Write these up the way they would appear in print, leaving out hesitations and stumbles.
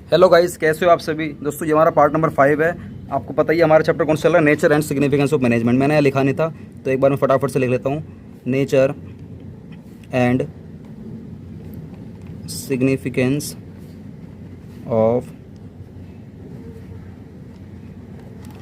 Hello guys, कैसे हो आप सभी दोस्तों। ये हमारा पार्ट नंबर 5 है। आपको पता ही है हमारा चैप्टर कौन सा चल रहा है, nature and significance of management. मैंने यहाँ लिखा नहीं था तो एक बार मैं फटाफट से लिख लेता हूँ। Nature and significance of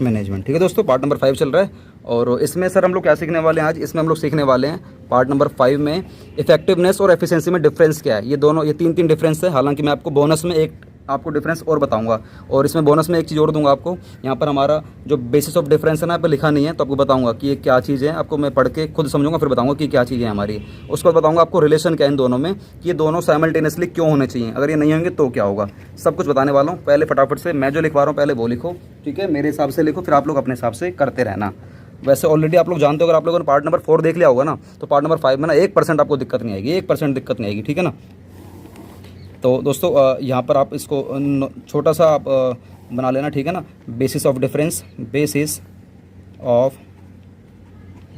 management. ठीक है दोस्तों, पार्ट नंबर 5 चल रहा है और इसमें सर हम लोग क्या सीखने वाले हैं आज। इसमें हम लोग सीखने वाले हैं पार्ट नंबर 5 में इफेक्टिवनेस और एफिशिएंसी में डिफरेंस क्या है। ये तीन डिफरेंस है। हालांकि मैं आपको बोनस में एक आपको डिफरेंस और बताऊंगा और इसमें बोनस में एक चीज़ और दूंगा आपको। यहाँ पर हमारा जो बेसिस ऑफ डिफरेंस है ना, यहाँ पर लिखा नहीं है तो आपको बताऊंगा कि ये क्या चीज़ है। आपको मैं पढ़ के खुद समझूंगा, फिर बताऊंगा कि क्या चीज़ है हमारी। उसके बाद बताऊंगा आपको रिलेशन क्या है इन दोनों में, कि ये दोनों साइमल्टेनियसली क्यों होने चाहिए। अगर ये नहीं होंगे तो क्या होगा, सब कुछ बताने वाला हूँ। पहले फटाफट से मैं जो लिखवा रहा हूँ पहले वो लिखो, ठीक है। मेरे हिसाब से लिखो, फिर आप लोग अपने हिसाब से करते रहना। वैसे ऑलरेडी आप लोग जानते हो, अगर आप लोगों ने पार्ट नंबर 4 देख लिया होगा ना, तो पार्ट नंबर 5 में ना 1% आपको दिक्कत नहीं आएगी, 1% दिक्कत नहीं आएगी, ठीक है ना। तो दोस्तों यहाँ पर आप इसको छोटा सा आप बना लेना, ठीक है ना। Basis of difference, basis of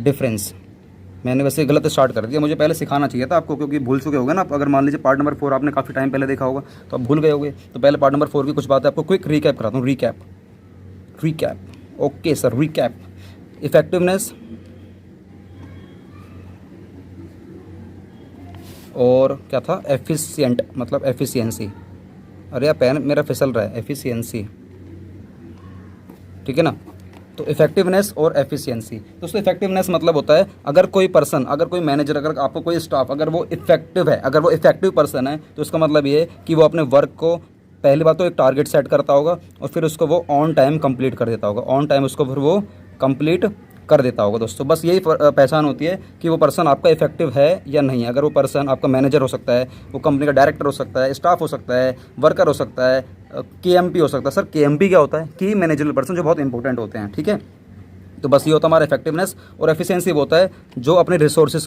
difference. मैंने वैसे गलत स्टार्ट कर दिया, मुझे पहले सिखाना चाहिए था आपको, क्योंकि भूल चुके होगे ना आप। अगर मान लीजिए पार्ट नंबर 4 आपने काफ़ी टाइम पहले देखा होगा तो आप भूल गए होगे। तो पहले पार्ट नंबर 4 की कुछ बातें आपको क्विक रीकैप कराता हूँ। Recap okay sir, recap. Effectiveness और क्या था, एफिशिएंट मतलब एफिशिएंसी। अरे यार पेन मेरा फिसल रहा है, एफिशिएंसी, ठीक है ना। तो इफेक्टिवनेस और एफिशिएंसी। दोस्तों इफेक्टिवनेस मतलब होता है अगर कोई पर्सन, अगर कोई मैनेजर, अगर आपको कोई स्टाफ, अगर वो इफेक्टिव है, अगर वो इफेक्टिव पर्सन है, तो इसका मतलब ये है कि वो अपने वर्क को पहली बात तो एक टारगेट सेट करता होगा और फिर उसको वो ऑन टाइम कंप्लीट कर देता होगा। ऑन टाइम उसको फिर वो कंप्लीट कर देता होगा। दोस्तों बस यही पहचान होती है कि वो पर्सन आपका इफेक्टिव है या नहीं है। अगर वो पर्सन आपका मैनेजर हो सकता है, वो कंपनी का डायरेक्टर हो सकता है, स्टाफ हो सकता है, वर्कर हो सकता है, KMP हो सकता है। सर KMP क्या होता है, की मैनेजरल पर्सन, जो बहुत इंपॉर्टेंट होते हैं, ठीक है। तो बस ये होता है हमारा इफेक्टिवनेस। और एफिशिएंसी होता है जो अपने रिसोर्सेज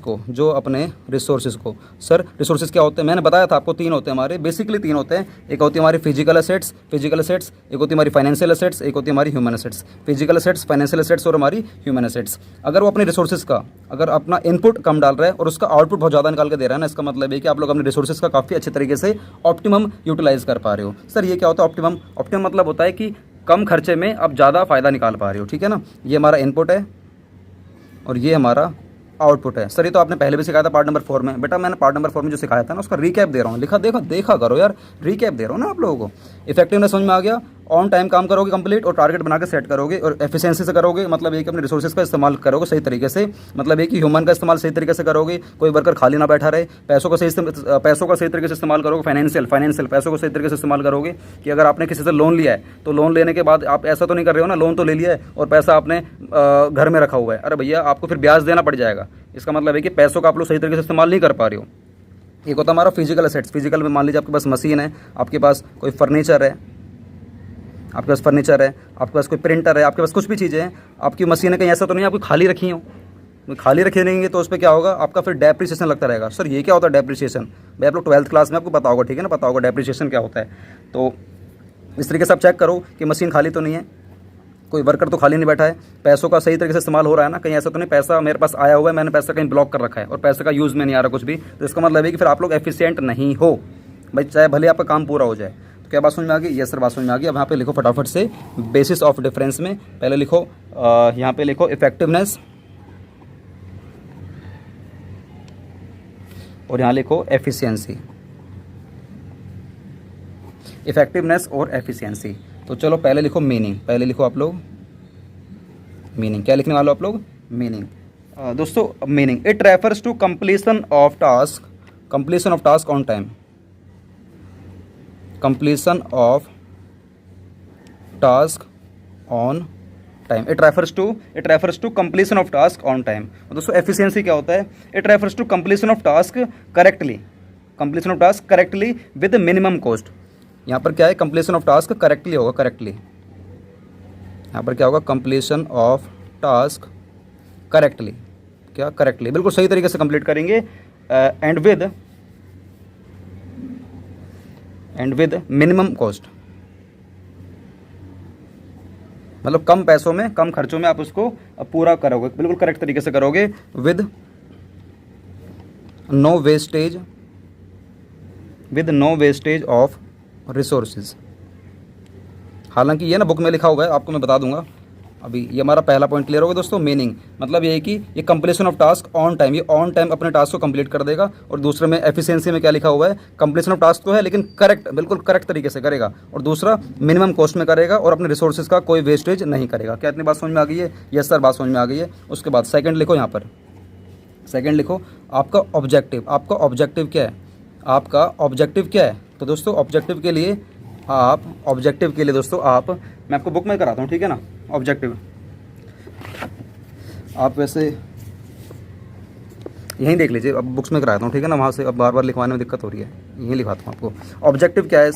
को, सर रिसोर्सेज क्या होते हैं, मैंने बताया था आपको 3 होते हैं हमारे, बेसिकली 3 होते हैं। एक होती है हमारी फिजिकल एसेट्स, एक होती है हमारी फाइनेंशियल एसेट्स, एक होती है हमारी human assets. Physical assets, financial assets और हमारी ह्यूमन एसेट्स। अगर वो अपने रिसोर्सेज का, अगर अपना इनपुट कम डाल रहा है और उसका आउटपुट बहुत ज़्यादा निकाल के दे रहा है ना, इसका मतलब है कि आप लोग अपने रिसोर्सेज का काफ़ी अच्छे तरीके से ऑप्टिमम यूटिलाइज कर पा रहे हो। सर ये क्या होता है ऑप्टिमम? ऑप्टिमम मतलब होता है कि कम खर्चे में आप ज़्यादा फ़ायदा निकाल पा रहे हो, ठीक है ना। ये हमारा इनपुट है और ये हमारा आउटपुट है। सर ये तो आपने पहले भी सिखाया था पार्ट नंबर 4 में। बेटा मैंने पार्ट नंबर 4 में जो सिखाया था ना, उसका रीकैप दे रहा हूँ। देखा करो यार, रीकैप दे रहा हूँ ना आप लोगों को। इफेक्टिवनेस समझ में आ गया, ऑन टाइम काम करोगे कंप्लीट और टारगेट बना के सेट करोगे। और एफिशिएंसी से करोगे मतलब ये कि अपने रिसोर्सेज का इस्तेमाल करोगे सही तरीके से, मतलब ये कि ह्यूमन का इस्तेमाल सही तरीके से करोगे, कोई वर्कर खाली ना बैठा रहे। पैसों का सही तरीके से इस्तेमाल करोगे। फाइनेंशियल पैसों को सही तरीके से इस्तेमाल करोगे कि अगर आपने किसी से लोन लिया है तो लोन लेने के बाद आप ऐसा तो नहीं कर रहे हो ना, लोन तो ले लिया है और पैसा आपने घर में रखा हुआ है, अरे भैया आपको फिर ब्याज देना पड़ जाएगा। इसका मतलब है कि पैसों का आप लोग सही तरीके से इस्तेमाल नहीं कर पा रहे हो। एक होता है हमारा फिजिकल एसेट्स। फिजिकल में मान लीजिए आपके पास मशीन है, आपके पास कोई फर्नीचर है, आपके पास कोई प्रिंटर है, आपके पास कुछ भी चीज़ें हैं। आपकी मशीन है, कहीं ऐसा तो नहीं आपको खाली रखी हो। खाली रखे रहेंगे तो उस पर क्या होगा, आपका फिर डेप्रिसिएशन लगता रहेगा। सर ये क्या होता है डेप्रिसिएशन? भाई आप लोग 12th क्लास में आपको पता होगा, ठीक है ना, पता होगा डेप्रिसिएशन क्या होता है। तो इस तरीके से आप चेक करो कि मशीन खाली तो नहीं है, कोई वर्कर तो खाली नहीं बैठा है, पैसों का सही तरीके से इस्तेमाल हो रहा है ना, कहीं ऐसा तो नहीं पैसा मेरे पास आया हुआ है, मैंने पैसा कहीं ब्लॉक कर रखा है और पैसे का यूज़ में नहीं आ रहा कुछ भी। तो इसका मतलब है कि फिर आप लोग एफिशिएंट नहीं हो भाई, चाहे भले आपका काम पूरा हो जाए। तो क्या बात समझ में आ गई? ये सर बात समझ में आ गई। अब यहाँ पे लिखो फटाफट से बेसिस ऑफ डिफरेंस में पहले लिखो, यहाँ पे लिखो इफेक्टिवनेस और यहाँ लिखो एफिशिएंसी। इफेक्टिवनेस और एफिशिएंसी। तो चलो पहले लिखो मीनिंग, पहले लिखो आप लोग मीनिंग। क्या लिखने वाले हो आप लोग? मीनिंग। दोस्तों meaning, it refers to completion of task on time. Completion of task on time. It refers to completion of task on time. दोस्तों एफिशिएंसी क्या होता है? It refers to completion of task correctly with minimum cost. यहाँ पर क्या है, completion of task correctly होगा, correctly. यहाँ पर क्या होगा, कंप्लीशन ऑफ टास्क करेक्टली। क्या? करेक्टली, बिल्कुल सही तरीके से कंप्लीट करेंगे। एंड विद मिनिमम कॉस्ट, मतलब कम पैसों में, कम खर्चों में आप उसको पूरा करोगे, बिल्कुल करेक्ट तरीके से करोगे। With no wastage of resources. हालांकि ये ना बुक में लिखा हुआ है, आपको मैं बता दूंगा अभी। ये हमारा पहला पॉइंट क्लियर होगा दोस्तों। मीनिंग मतलब ये है कि ये completion of task on time, ये ऑन टाइम अपने टास्क को कंप्लीट कर देगा। और दूसरे में एफिशिएंसी में क्या लिखा हुआ है, कंप्लीशन ऑफ टास्क तो है लेकिन करेक्ट, बिल्कुल करेक्ट तरीके से करेगा। और दूसरा मिनिमम कॉस्ट में करेगा और अपने रिसोर्सेज का कोई वेस्टेज नहीं करेगा। क्या इतनी बात समझ में आ गई है? यस सर, बात समझ में आ गई है। उसके बाद सेकंड लिखो, यहाँ पर सेकंड लिखो, आपका ऑब्जेक्टिव। आपका ऑब्जेक्टिव क्या है? आपका ऑब्जेक्टिव क्या है? तो दोस्तों ऑब्जेक्टिव के लिए दोस्तों आप, मैं आपको बुक में कराता हूँ, ठीक है ना। ऑब्जेक्टिव आप वैसे यहीं देख लीजिए, अब बुक्स में कराता हूँ, ठीक है ना। वहाँ से अब बार बार लिखवाने में दिक्कत हो रही है, यहीं लिखाता हूँ आपको। ऑब्जेक्टिव क्या है,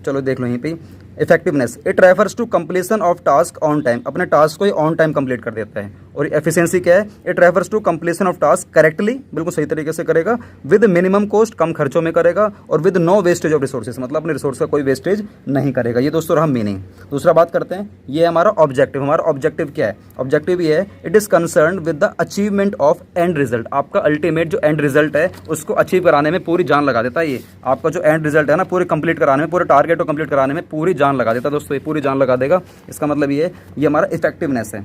चलो देख लो यहीं पे। Effectiveness, it refers to completion of task on time, अपने टास्क को ऑन टाइम कंप्लीट कर देता है। और एफिशिएंसी क्या है, it refers to completion of task correctly, बिल्कुल सही तरीके से करेगा, विद मिनिमम कॉस्ट, कम खर्चों में करेगा, और with no wastage of resources, मतलब अपने रिसोर्स का कोई वेस्टेज नहीं करेगा। ये दोस्तों रहा मीनिंग। दूसरा बात करते हैं, ये हमारा ऑब्जेक्टिव। हमारा ऑब्जेक्टिव क्या है? ऑब्जेक्टिव ये है, it is concern with the achievement of and result. आपका अल्टीमेट जो एंड रिजल्ट है उसको अचीव कराने में पूरी जान लगा देता है। ये आपका जो एंड रिजल्ट है ना, पूरे कंप्लीट कराने में, पूरे टारगेट को कंप्लीट कराने में पूरी जान लगा देता है दोस्तों, ये पूरी जान लगा देगा। इसका मतलब ये है, ये हमारा इफेक्टिवनेस है।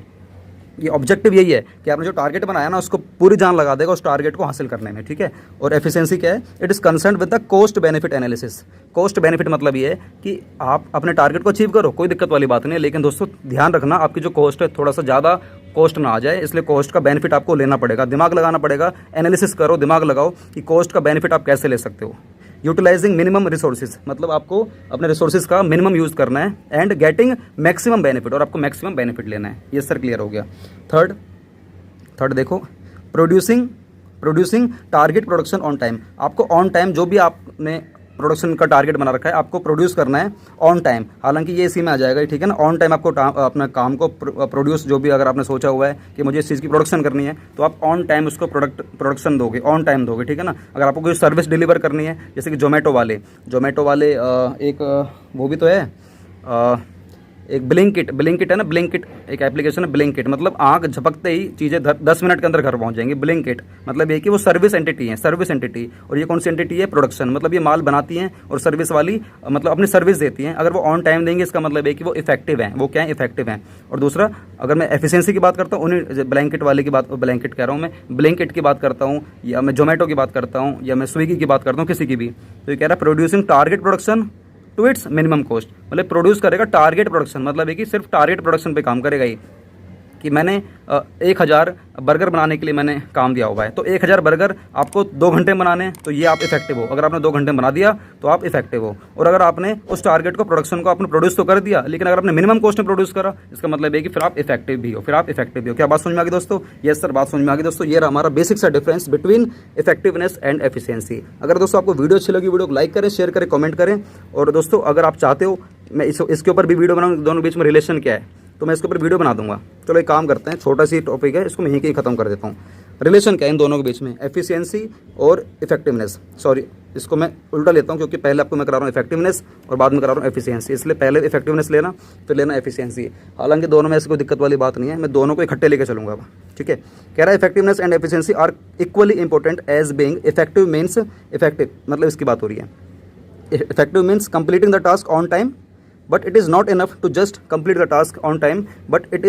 ये ऑब्जेक्टिव यही है कि आपने जो टारगेट बनाया ना उसको पूरी जान लगा देगा उस टारगेट को हासिल करने में, ठीक है। और एफिशिएंसी क्या है, it is concern with the cost benefit analysis. Cost benefit मतलब ये है कि आप अपने टारगेट को अचीव करो, कोई दिक्कत वाली बात नहीं है, लेकिन दोस्तों ध्यान रखना आपकी जो कॉस्ट है थोड़ा सा ज़्यादा कॉस्ट ना आ जाए, इसलिए कॉस्ट का बेनिफिट आपको लेना पड़ेगा, दिमाग लगाना पड़ेगा, एनालिसिस करो, दिमाग लगाओ कि कॉस्ट का बेनिफिट आप कैसे ले सकते हो। यूटिलाइजिंग मिनिमम रिसोर्सेज, मतलब आपको अपने रिसोर्सेज का मिनिमम यूज़ करना है, एंड गेटिंग मैक्सिमम बेनिफिट, और आपको मैक्सिमम बेनिफिट लेना है। ये सर क्लियर हो गया। थर्ड देखो, producing target production on time. आपको ऑन टाइम जो भी आपने प्रोडक्शन का टारगेट बना रखा है आपको प्रोड्यूस करना है ऑन टाइम। हालांकि ये इसी में आ जाएगा, ठीक है ना। ऑन टाइम आपको अपना काम को प्रोड्यूस, जो भी अगर आपने सोचा हुआ है कि मुझे इस चीज़ की प्रोडक्शन करनी है तो आप ऑन टाइम उसको प्रोडक्शन दोगे, ऑन टाइम दोगे, ठीक है ना। अगर आपको कोई सर्विस डिलीवर करनी है, जैसे कि जोमेटो वाले एक वो भी तो है, एक ब्लिंकिट है ना, ब्लिंकिट एक एप्लीकेशन है, ब्लिंकिट मतलब आंख झपकते ही चीज़ें 10 मिनट के अंदर घर पहुंच जाएंगी। ब्लिंकिट मतलब ये कि वो सर्विस एंटिटी है, सर्विस एंटिटी। और ये कौन सी एंटिटी है? प्रोडक्शन, मतलब ये माल बनाती हैं और सर्विस वाली मतलब अपनी सर्विस देती हैं। अगर वो ऑन टाइम देंगे इसका मतलब है कि वो इफेक्टिव हैं। वो क्या है? इफेक्टिव हैं। और दूसरा, अगर मैं एफिशिएंसी की बात करता हूँ, उन्हीं ब्लैंकेट वाले की बात, ब्लैंकेट कह रहा हूँ मैं, ब्लिंकिट की बात करता हूँ, या मैं जोमेटो की बात करता हूँ, या मैं स्विगी की बात करता हूँ, किसी की भी, तो ये कह रहा है producing target production to its minimum cost, मतलब प्रोड्यूस करेगा टारगेट प्रोडक्शन, मतलब है कि सिर्फ टारगेट प्रोडक्शन पे काम करेगा ये, कि मैंने 1000 बर्गर बनाने के लिए मैंने काम दिया हुआ है, तो 1000 बर्गर आपको 2 घंटे में बनाने हैं, तो ये आप इफेक्टिव हो। अगर आपने 2 घंटे में बना दिया तो आप इफेक्टिव हो। और अगर आपने उस टारगेट को, प्रोडक्शन को आपने प्रोड्यूस तो कर दिया, लेकिन अगर आपने मिनिमम कॉस्ट में प्रोड्यूस करा, इसका मतलब है कि फिर आप इफेक्टिव भी हो, क्या बात समझ में आ गई दोस्तों? यस सर, बात समझ में आ गई दोस्तों। ये रहा हमारा बेसिक सा difference between effectiveness and efficiency. अगर दोस्तों आपको वीडियो अच्छी लगी, वीडियो को लाइक करें, शेयर करें, कमेंट करें। और दोस्तों अगर आप चाहते हो मैं इसके ऊपर भी वीडियो बनाऊँ, दोनों बीच में रिलेशन क्या है, तो मैं इसके ऊपर वीडियो बना दूंगा। चलो एक काम करते हैं, छोटा सी टॉपिक है, इसको मैं यहीं खत्म कर देता हूँ। रिलेशन क्या है इन दोनों के बीच में, एफिशिएंसी और इफेक्टिवनेस। सॉरी, इसको मैं उल्टा लेता हूँ, क्योंकि पहले आपको मैं करा रहा हूँ इफेक्टिवनेस और बाद में करा रहा हूँ एफिशिएंसी, इसलिए पहले इफेक्टिवनेस लेना फिर लेना एफिशिएंसी। हालांकि दोनों में ऐसी कोई दिक्कत वाली बात नहीं है, मैं दोनों को इकट्ठे लेकर चलूँगा अब, ठीक है। कह रहा है effectiveness and efficiency are equally important as being effective means effective, मतलब इसकी बात हो रही है। Effective means completing the task on time, but it is not enough to just complete the task on time, but it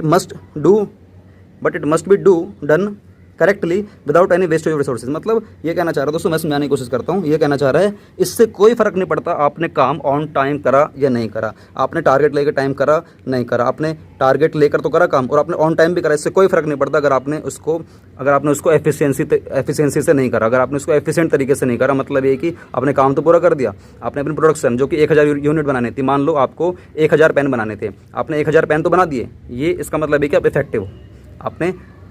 must be done correctly without any wastage of resources. मतलब ये कहना चाह रहा है दोस्तों, मैं समझाने की कोशिश करता हूँ, ये कहना चाह रहा है इससे कोई फर्क नहीं पड़ता आपने काम ऑन टाइम करा या नहीं करा, आपने टारगेट लेकर टाइम करा नहीं करा, आपने टारगेट लेकर तो करा काम और आपने ऑन टाइम भी करा, इससे कोई फर्क नहीं पड़ता अगर आपने उसको एफिशिएंसी से नहीं करा, अगर आपने उसको एफिशिएंट तरीके से नहीं करा। मतलब ये कि आपने काम तो पूरा कर दिया, आपने अपनी प्रोडक्शन जो कि 1000 यूनिट बनाने थी, मान लो आपको 1000 पेन बनाने थे, आपने 1000 पेन तो बना दिए, ये इसका मतलब है कि आप इफेक्टिव हो।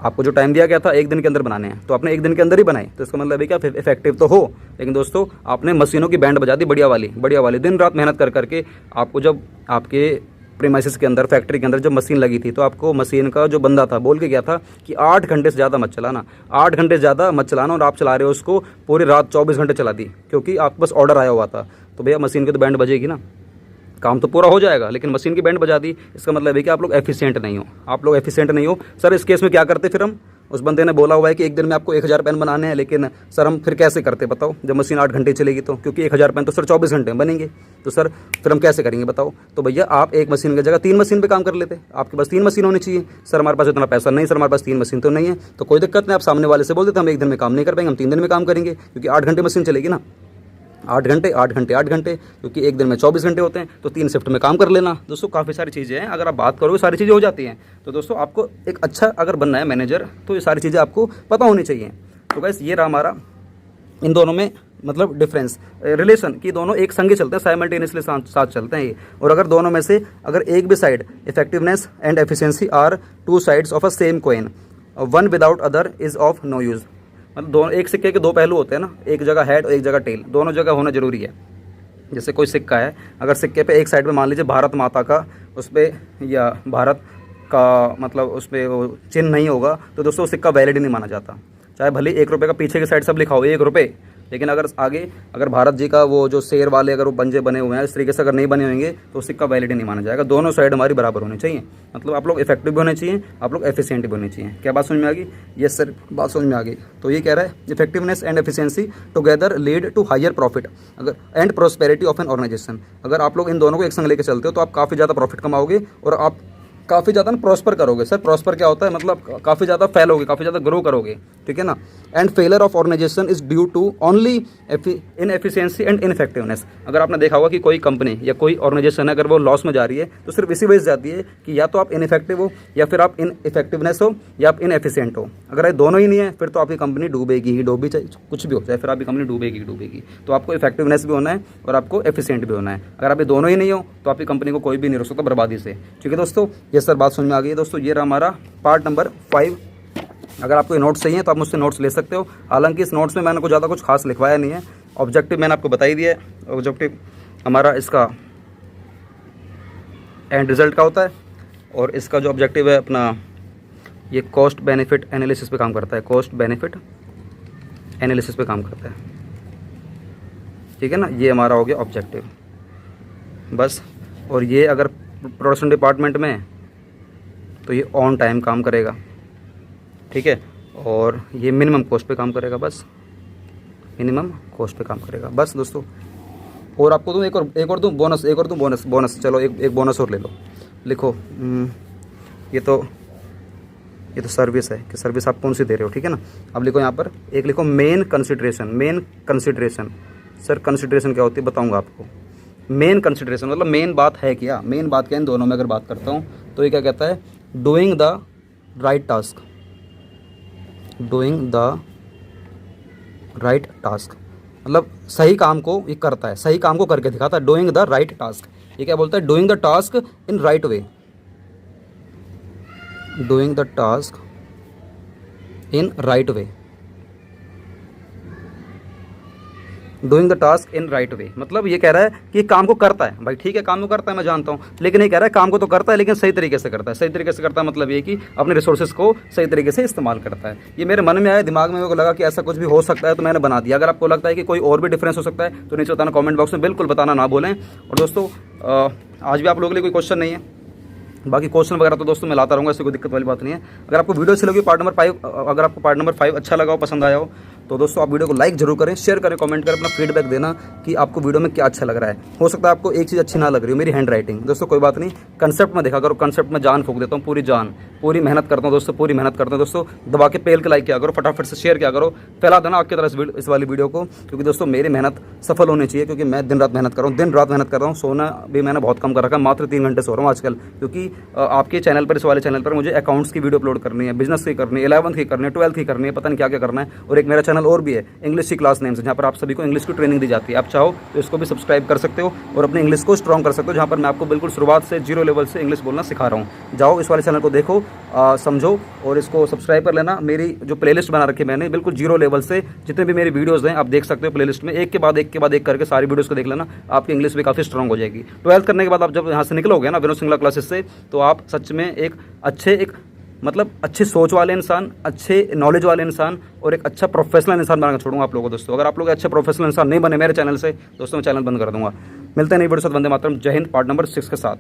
आपको जो टाइम दिया गया था 1 दिन के अंदर बनाने हैं, तो आपने 1 दिन के अंदर ही बनाए, तो इसका मतलब है कि आप इफेक्टिव तो हो। लेकिन दोस्तों आपने मशीनों की बैंड बजा दी बढ़िया वाली, दिन रात मेहनत कर करके आपको जब आपके प्रीमाइसेस के अंदर, फैक्ट्री के अंदर जब मशीन लगी थी, तो आपको मशीन का जो बंदा था बोल के गया था कि 8 घंटे से ज़्यादा मत चलाना, 8 घंटे से ज़्यादा मत चलाना, और आप चला रहे हो उसको पूरी रात 24 घंटे चला दी, क्योंकि आपके पास ऑर्डर आया हुआ था। तो भैया मशीन की तो बैंड बजेगी ना। काम तो पूरा हो जाएगा, लेकिन मशीन की बैंड बजा दी, इसका मतलब है कि आप लोग एफिशिएंट नहीं हो, आप लोग एफिशिएंट नहीं हो। सर इस केस में क्या करते फिर हम? उस बंदे ने बोला हुआ है कि एक दिन में आपको 1000 पेन बनाने हैं, लेकिन सर हम फिर कैसे करते बताओ, जब मशीन 8 घंटे चलेगी तो, क्योंकि 1000 पेन तो सर 24 घंटे में बनेंगे, तो सर फिर हम कैसे करेंगे बताओ? तो भैया आप एक मशीन की जगह 3 मशीन पे काम कर लेते, आपके पास 3 मशीन होनी चाहिए। सर हमारे पास इतना पैसा नहीं, सर हमारे पास 3 मशीन तो नहीं है, तो कोई दिक्कत नहीं, आप सामने वाले से बोल देते हम एक दिन में काम नहीं कर पाएंगे, हम 3 दिन में काम करेंगे, क्योंकि 8 घंटे मशीन चलेगी ना, 8 घंटे 8 घंटे 8 घंटे, क्योंकि एक दिन में 24 घंटे होते हैं, तो 3 शिफ्ट में काम कर लेना। दोस्तों काफ़ी सारी चीज़ें हैं, अगर आप बात करोगे सारी चीज़ें हो जाती हैं। तो दोस्तों आपको एक अच्छा अगर बनना है मैनेजर, तो ये सारी चीज़ें आपको पता होनी चाहिए। तो गाइस ये रहा हमारा इन दोनों में मतलब डिफरेंस, रिलेशन कि दोनों एक संगे चलते हैं, साइमल्टेनियसली साथ चलते हैं ये। और अगर दोनों में से अगर एक भी side, effectiveness and efficiency are 2 sides of a same coin, one without other is of no use. मतलब दोनों एक सिक्के के 2 पहलू होते हैं ना, एक जगह हेड और एक जगह टेल, दोनों जगह होना जरूरी है। जैसे कोई सिक्का है, अगर सिक्के पे एक साइड पे मान लीजिए भारत माता का उस पर या भारत का मतलब उस पर वो चिन्ह नहीं होगा, तो दोस्तों सिक्का वैलिड नहीं माना जाता। चाहे भले 1 रुपये का पीछे की साइड सब लिखा हो 1 रुपये, लेकिन अगर आगे अगर भारत जी का वो जो शेर वाले अगर वो पंजे बने हुए हैं इस तरीके से अगर नहीं बने होंगे, तो सिक्का वैलिड नहीं माना जाएगा। दोनों साइड हमारी बराबर होनी चाहिए, मतलब आप लोग इफेक्टिव भी होने चाहिए, आप लोग एफिशिएंट भी होने चाहिए। क्या बात समझ में आ गई? यस सर, बात समझ में आ गई। तो ये कह रहा है effectiveness and efficiency together lead to higher profit अगर and prosperity of an organisation. अगर आप लोग इन दोनों को एक संग लेकर चलते हो तो आप काफ़ी ज़्यादा प्रॉफिट कमाओगे और आप काफ़ी ज़्यादा ना प्रॉस्पर करोगे। सर प्रॉस्पर क्या होता है? मतलब काफ़ी ज़्यादा फैलोगे, काफ़ी ज़्यादा ग्रो करोगे, ठीक है ना। And failure of organisation is due to only inefficiency and ineffectiveness. अगर आपने देखा होगा कि कोई कंपनी या कोई ऑर्गेनाइजेशन है अगर वो लॉस में जा रही है, तो सिर्फ इसी वजह से जाती है कि या तो आप इनफेक्टिव हो, या फिर आप इन इफेक्टिवनेस हो, या आप इनएफिशिएंट हो। अगर ये दोनों ही नहीं है, फिर तो आपकी कंपनी डूबेगी ही, डूबी चाहे कुछ भी हो जाए, फिर आपकी कंपनी डूबेगी ही डूबेगी। तो आपको इफेक्टिवनेस भी होना है और आपको एफिशिएंट भी होना है। अगर आप ये दोनों ही नहीं हो, तो आपकी कंपनी को कोई भी नहीं रोक सकता बर्बादी से। ठीक है दोस्तों, ये सर बात समझ में आ गई। दोस्तों ये रहा हमारा पार्ट नंबर 5। अगर आपको ये नोट्स चाहिए तो आप मुझसे नोट्स ले सकते हो। हालांकि इस नोट्स में मैंने ज़्यादा कुछ खास लिखवाया नहीं है। ऑब्जेक्टिव मैंने आपको बता ही दिया है। ऑब्जेक्टिव हमारा इसका एंड रिजल्ट का होता है, और इसका जो ऑब्जेक्टिव है अपना ये कॉस्ट बेनिफिट एनालिसिस पे काम करता है, कॉस्ट बेनिफिट एनालिसिस पे काम करता है, ठीक है ना। ये हमारा हो गया ऑब्जेक्टिव बस। और ये अगर प्रोडक्शन डिपार्टमेंट में है तो ये ऑन टाइम काम करेगा, ठीक है। और ये मिनिमम कॉस्ट पे काम करेगा, बस मिनिमम कॉस्ट पे काम करेगा बस दोस्तों। और आपको दूँ एक और दूँ बोनस, एक और दूँ बोनस। चलो एक बोनस और ले लो, लिखो। ये तो सर्विस है कि सर्विस आप कौन सी दे रहे हो, ठीक है ना। अब लिखो यहाँ पर एक लिखो मेन कंसिडरेशन। सर कंसिडरेशन क्या होती है बताऊँगा आपको। मेन कंसिडरेशन मतलब मेन बात है क्या, मेन बात क्या इन दोनों में अगर बात करता हूँ तो ये क्या कहता है, doing the right task, doing the right task मतलब सही काम को ये करता है, सही काम को करके दिखाता है। डूइंग द राइट टास्क, ये क्या बोलता है, doing the task in right way, doing the task in right way, doing the task in right way. मतलब ये कह रहा है कि काम को करता है भाई, ठीक है काम को करता है मैं जानता हूँ, लेकिन ये कह रहा है काम को तो करता है लेकिन सही तरीके से करता है। सही तरीके से करता है मतलब ये कि अपने रिसोर्सेज को सही तरीके से इस्तेमाल करता है। ये मेरे मन में आया, दिमाग में मेरे को लगा कि ऐसा कुछ भी हो सकता है तो मैंने बना दिया। अगर आपको लगता है कि कोई और भी डिफरेंस हो सकता है तो नीचे बताना, कॉमेंट बॉक्स में बिल्कुल बताना ना भूलें। और दोस्तों आज भी आप लोगों के लिए कोई क्वेश्चन नहीं है, बाकी क्वेश्चन वगैरह तो दोस्तों मैं लाता रहूँगा, ऐसी कोई दिक्कत वाली बात नहीं है। अगर आपको वीडियो अच्छी लगी पार्ट नंबर 5, अगर आपको पार्ट नंबर 5 अच्छा लगा हो, पसंद आया हो, तो दोस्तों आप वीडियो को लाइक जरूर करें, शेयर करें, कमेंट करें, अपना फीडबैक देना कि आपको वीडियो में क्या अच्छा लग रहा है। हो सकता है आपको एक चीज़ अच्छी ना लग रही हो, मेरी हैंड राइटिंग। दोस्तों कोई बात नहीं, कंसेप्ट में देखा करो, कंसेप्ट में जान फूंक देता हूँ, पूरी जान, पूरी मेहनत करता हूँ दोस्तों, पूरी मेहनत करता हूँ दोस्तों। दबा के पेल के लाइक किया करो, फटाफट से शेयर किया करो, फैला देना आपकी तरह इस वाली वीडियो को, क्योंकि दोस्तों मेरी मेहनत सफल होनी चाहिए। क्योंकि मैं दिन रात मेहनत कर रहा हूँ, दिन रात मेहनत कर रहा हूँ। सोना भी मैंने बहुत कम कर रखा है, मात्र 3 घंटे सो रहा हूँ आजकल, क्योंकि आपके चैनल पर, इस वाले चैनल पर मुझे अकाउंट्स की वीडियो अपलोड करनी है, बिजनेस की करनी है, 11th की करनी है, 12th की करनी है, पता नहीं क्या क्या करना है। और एक मेरा चैनल और भी है इंग्लिश की क्लास नेम से, जहाँ पर आप सभी को इंग्लिश की ट्रेनिंग दी जाती है। आप चाहो तो इसको भी सब्सक्राइब कर सकते हो और अपने इंग्लिश को स्ट्रॉन्ग कर सकते हो, जहाँ पर मैं आपको बिल्कुल शुरुआत से 0 लेवल से इंग्लिश बोलना सिखा रहा हूँ। जाओ इस वाले चैनल को देखो, समझो और इसको सब्सक्राइब कर लेना। मेरी जो प्लेलिस्ट बना रखी है मैंने, बिल्कुल 0 लेवल से जितने भी मेरी वीडियोज़ हैं आप देख सकते हो प्लेलिस्ट में, एक के बाद एक करके सारी वीडियोज़ को देख लेना, आपकी इंग्लिश भी काफ़ी स्ट्रॉन्ग हो जाएगी। 12th करने के बाद आप जब यहाँ से निकलोगे ना विनोद सिंगला क्लासेस से, तो आप सच में एक अच्छे सोच वाले इंसान, अच्छे नॉलेज वाले इंसान और एक अच्छा प्रोफेशनल इंसान बनाकर छोड़ूंगा आप लोगों को। दोस्तों अगर आप लोग अच्छे प्रोफेशनल इंसान नहीं बने मेरे चैनल से, दोस्तों मैं चैनल बंद कर दूंगा। मिलते हैं नई वीडियो के साथ। वंदे मातरम। जय हिंद। पार्ट नंबर 6 के साथ।